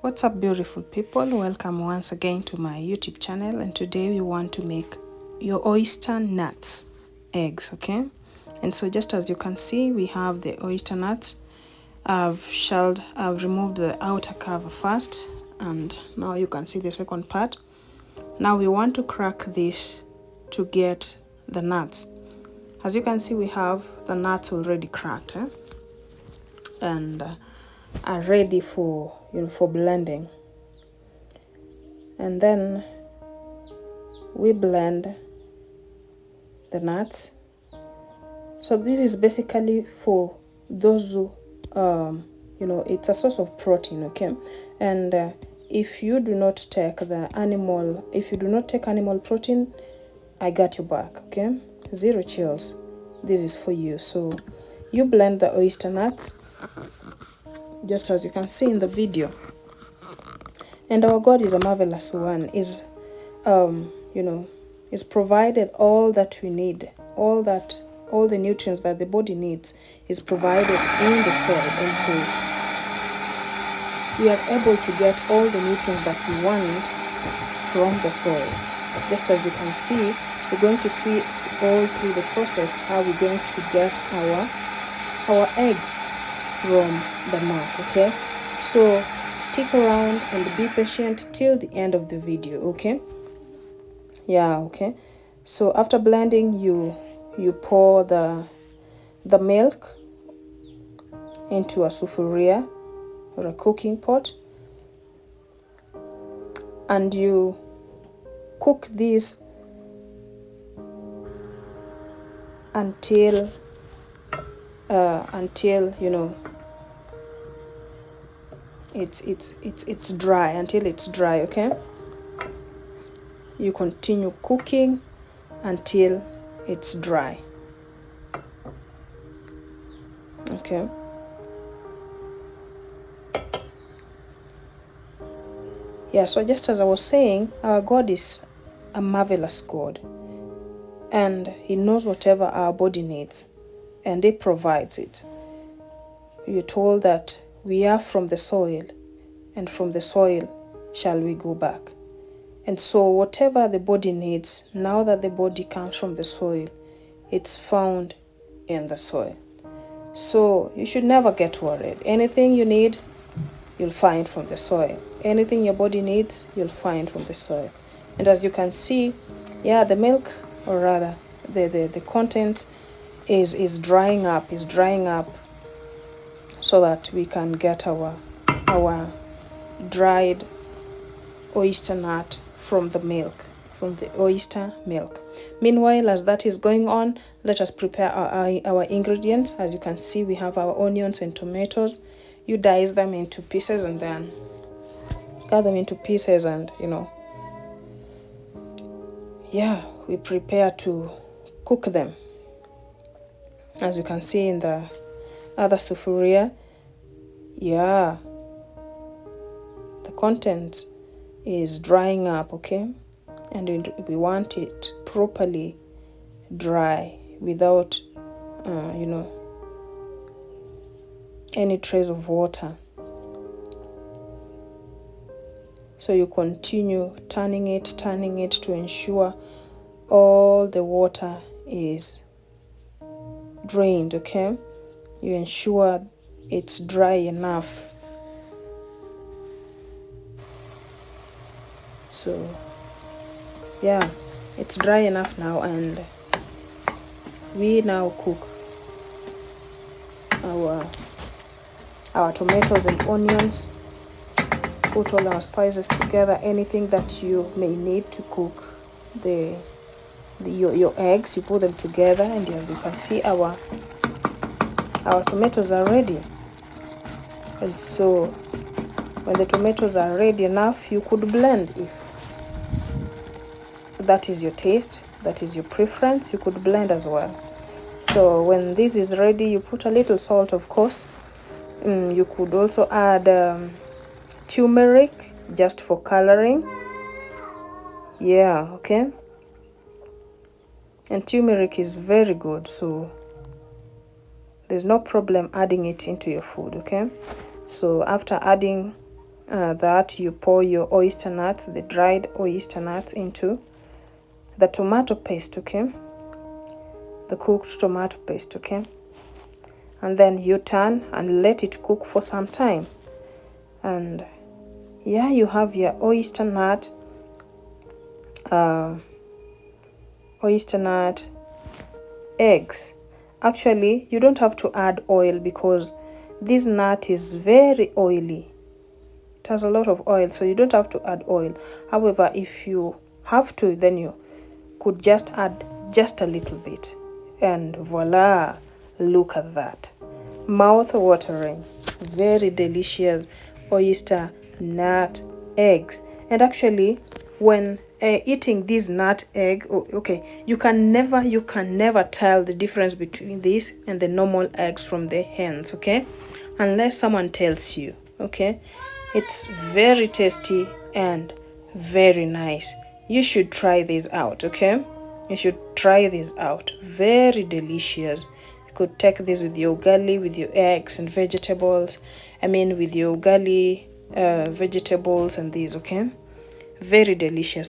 What's up, beautiful people? Welcome once again to my YouTube channel, and today we want to make your oyster nuts eggs, okay? And so just as you can see, we have the oyster nuts. I've removed the outer cover first, and now you can see the second part. Now we want to crack this to get the nuts. As you can see, we have the nuts already cracked, and are ready for for blending. And then we blend the nuts. So this is basically for those who it's a source of protein, okay? And if you do not take animal protein, I got your back, okay? Zero chills. This is for you. So you blend the oyster nuts just as you can see in the video. And our God is a marvelous one. Is provided all that we need, all the nutrients that the body needs is provided in the soil, and so we are able to get all the nutrients that we want from the soil. Just as you can see, we're going to see all through the process how we're going to get our eggs from the nuts, okay? So stick around and be patient till the end of the video, okay? Yeah, okay. So after blending, you pour the milk into a sufuria or a cooking pot, and you cook this until it's dry, until it's dry, okay? You continue cooking until it's dry, okay? Yeah, so just as I was saying, our God is a marvelous God, and He knows whatever our body needs, and He provides it. You're told that we are from the soil, and from the soil shall we go back. And so whatever the body needs, now that the body comes from the soil, it's found in the soil. So you should never get worried. Anything you need, you'll find from the soil. Anything your body needs, you'll find from the soil. And as you can see, yeah, the milk, or rather the content is drying up, so that we can get our dried oyster nut from the oyster milk. Meanwhile, as that is going on, let us prepare our ingredients. As you can see, we have our onions and tomatoes. You dice them into pieces and then cut them into pieces, and we prepare to cook them. As you can see in the other sufuria, the content is drying up, okay? And we want it properly dry without any trace of water. So you continue turning it to ensure all the water is drained, okay? You ensure it's dry enough. So it's dry enough now, and we now cook our tomatoes and onions. Put all our spices together, anything that you may need to cook your eggs, you put them together, and as you can see, our tomatoes are ready. And so when the tomatoes are ready enough, you could blend. If that is your taste, that is your preference, you could blend as well. So when this is ready, you put a little salt, of course. You could also add turmeric just for coloring. Okay. And turmeric is very good, so there's no problem adding it into your food, okay? So after adding that you pour your oyster nuts, the dried oyster nuts, into the tomato paste, okay? The cooked tomato paste, okay? And then you turn and let it cook for some time. And yeah, you have your oyster nut eggs. Actually, you don't have to add oil because this nut is very oily. It has a lot of oil, so you don't have to add oil. However, if you have to, then you could just add just a little bit. And voila, look at that. Mouth-watering, very delicious oyster nut eggs. And actually, when eating this nut egg, okay, you can never tell the difference between this and the normal eggs from the hens, okay, unless someone tells you, okay. It's very tasty and very nice. You should try this out, okay? You should try this out. Very delicious. You could take this with your ugali, with your eggs and vegetables. With your ugali, vegetables and these, okay? Very delicious.